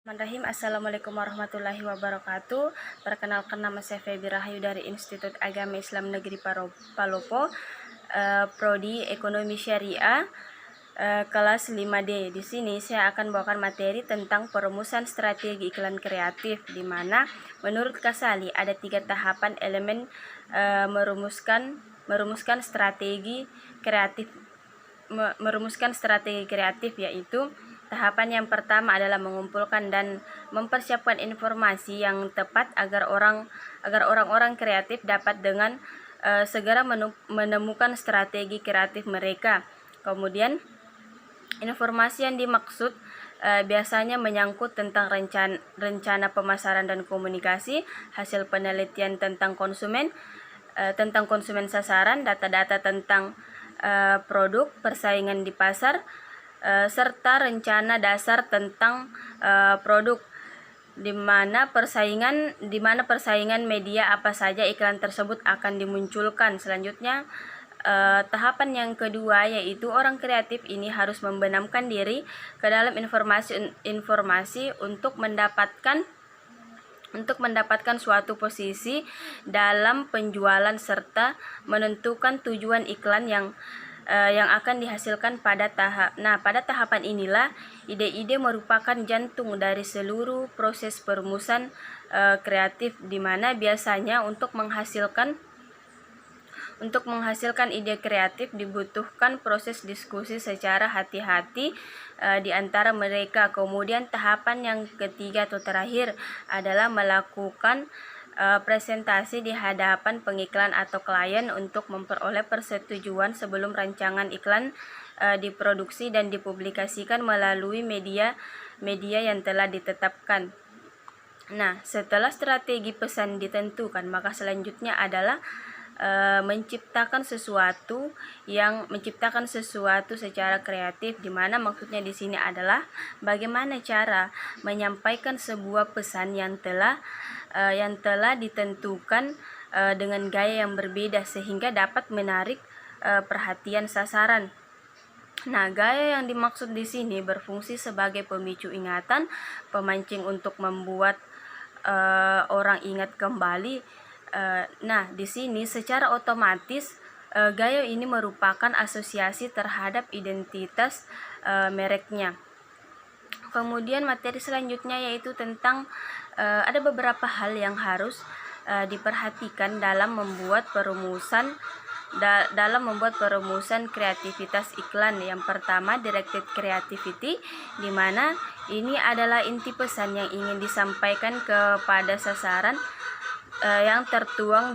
Bismillahirrahmanirrahim. Assalamualaikum warahmatullahi wabarakatuh. Perkenalkan, nama saya Febi Rahayu dari Institut Agama Islam Negeri Palopo, Prodi Ekonomi Syariah, kelas 5D. Di sini saya akan bawakan materi tentang perumusan strategi iklan kreatif, di mana menurut Kasali ada 3 tahapan elemen merumuskan strategi kreatif, yaitu tahapan yang pertama adalah mengumpulkan dan mempersiapkan informasi yang tepat agar orang-orang kreatif dapat dengan segera menemukan strategi kreatif mereka. Kemudian informasi yang dimaksud biasanya menyangkut tentang rencana pemasaran dan komunikasi, hasil penelitian tentang konsumen sasaran, data-data tentang produk, persaingan di pasar, serta rencana dasar tentang produk, di mana persaingan media apa saja iklan tersebut akan dimunculkan. Selanjutnya, tahapan yang kedua yaitu orang kreatif ini harus membenamkan diri ke dalam informasi untuk mendapatkan suatu posisi dalam penjualan serta menentukan tujuan iklan yang akan dihasilkan pada tahapan inilah ide-ide merupakan jantung dari seluruh proses perumusan kreatif, di mana biasanya untuk menghasilkan ide kreatif dibutuhkan proses diskusi secara hati-hati di antara mereka. Kemudian tahapan yang ketiga atau terakhir adalah melakukan presentasi di hadapan pengiklan atau klien untuk memperoleh persetujuan sebelum rancangan iklan diproduksi dan dipublikasikan melalui media yang telah ditetapkan. Nah, setelah strategi pesan ditentukan, maka selanjutnya adalah menciptakan sesuatu secara kreatif, di mana maksudnya di sini adalah bagaimana cara menyampaikan sebuah pesan yang telah ditentukan dengan gaya yang berbeda sehingga dapat menarik perhatian sasaran. Nah, gaya yang dimaksud di sini berfungsi sebagai pemicu ingatan, pemancing untuk membuat orang ingat kembali. Nah, di sini secara otomatis gaya ini merupakan asosiasi terhadap identitas mereknya. Kemudian materi selanjutnya yaitu tentang ada beberapa hal yang harus diperhatikan dalam membuat perumusan kreativitas iklan. Yang pertama, directed creativity, di mana ini adalah inti pesan yang ingin disampaikan kepada sasaran yang tertuang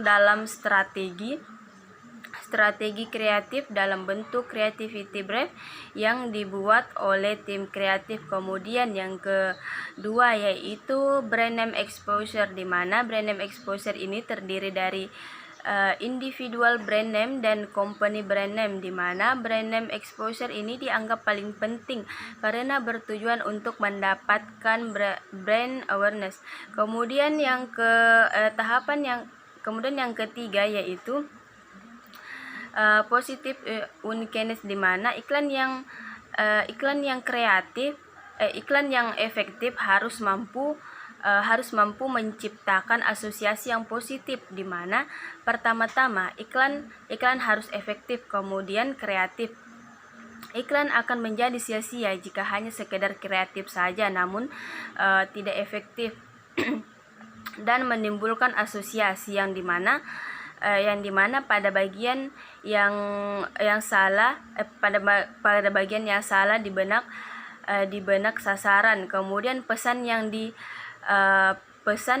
dalam strategi kreatif dalam bentuk creativity brief yang dibuat oleh tim kreatif. Kemudian yang kedua yaitu brand name exposure, di mana brand name exposure ini terdiri dari individual brand name dan company brand name, di mana brand name exposure ini dianggap paling penting karena bertujuan untuk mendapatkan brand awareness. Kemudian yang ketiga yaitu positive uniqueness, di mana iklan yang efektif harus mampu menciptakan asosiasi yang positif, di mana pertama-tama iklan harus efektif, kemudian kreatif. Iklan akan menjadi sia-sia jika hanya sekedar kreatif saja namun tidak efektif dan menimbulkan asosiasi yang dimana pada bagian yang salah di benak sasaran. Kemudian pesan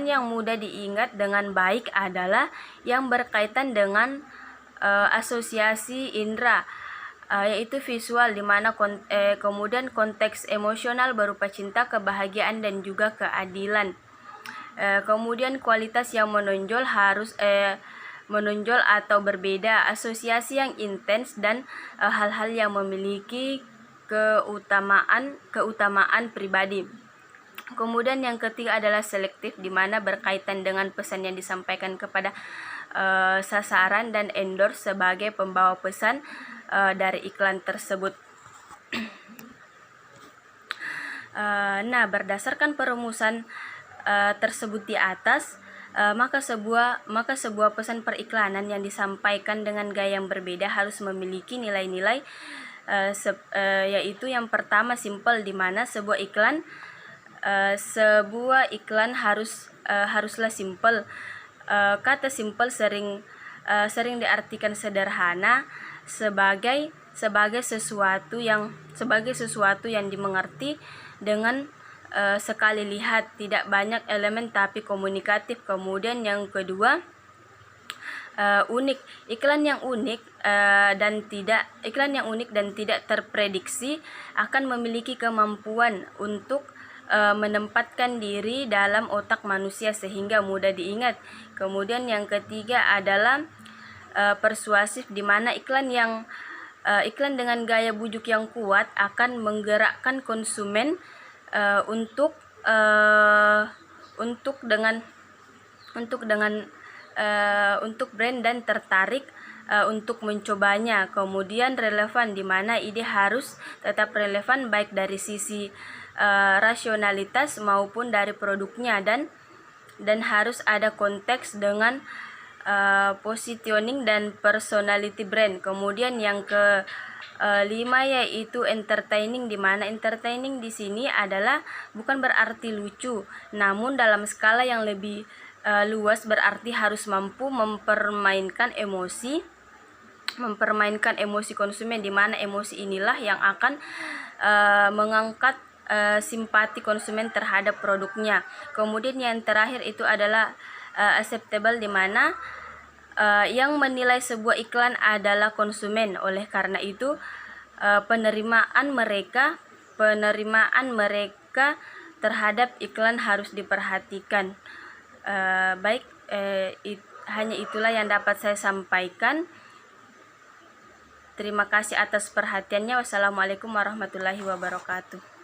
yang mudah diingat dengan baik adalah yang berkaitan dengan asosiasi indera, yaitu visual, di mana kemudian konteks emosional berupa cinta, kebahagiaan dan juga keadilan. Kemudian kualitas yang menonjol atau berbeda, asosiasi yang intens dan hal-hal yang memiliki keutamaan pribadi. Kemudian yang ketiga adalah selektif, di mana berkaitan dengan pesan yang disampaikan kepada sasaran dan endorse sebagai pembawa pesan dari iklan tersebut. Nah, berdasarkan perumusan tersebut di atas, maka sebuah pesan periklanan yang disampaikan dengan gaya yang berbeda harus memiliki nilai-nilai, yaitu yang pertama simple, di mana sebuah iklan haruslah simple. Kata simple sering diartikan sederhana sebagai sesuatu yang dimengerti dengan sekali lihat, tidak banyak elemen tapi komunikatif. Kemudian yang kedua, unik. Iklan yang unik dan tidak terprediksi akan memiliki kemampuan untuk menempatkan diri dalam otak manusia sehingga mudah diingat. Kemudian yang ketiga adalah persuasif, di mana iklan dengan gaya bujuk yang kuat akan menggerakkan konsumen untuk brand dan tertarik untuk mencobanya. Kemudian relevan, di mana ide harus tetap relevan baik dari sisi rasionalitas maupun dari produknya, dan harus ada konteks dengan positioning dan personality brand. Kemudian yang kelima yaitu entertaining, di mana entertaining di sini adalah bukan berarti lucu, namun dalam skala yang lebih luas berarti harus mampu mempermainkan emosi konsumen, di mana emosi inilah yang akan mengangkat simpati konsumen terhadap produknya. Kemudian yang terakhir itu adalah acceptable, di mana yang menilai sebuah iklan adalah konsumen. Oleh karena itu penerimaan mereka terhadap iklan harus diperhatikan. Hanya itulah yang dapat saya sampaikan. Terima kasih atas perhatiannya. Wassalamualaikum warahmatullahi wabarakatuh.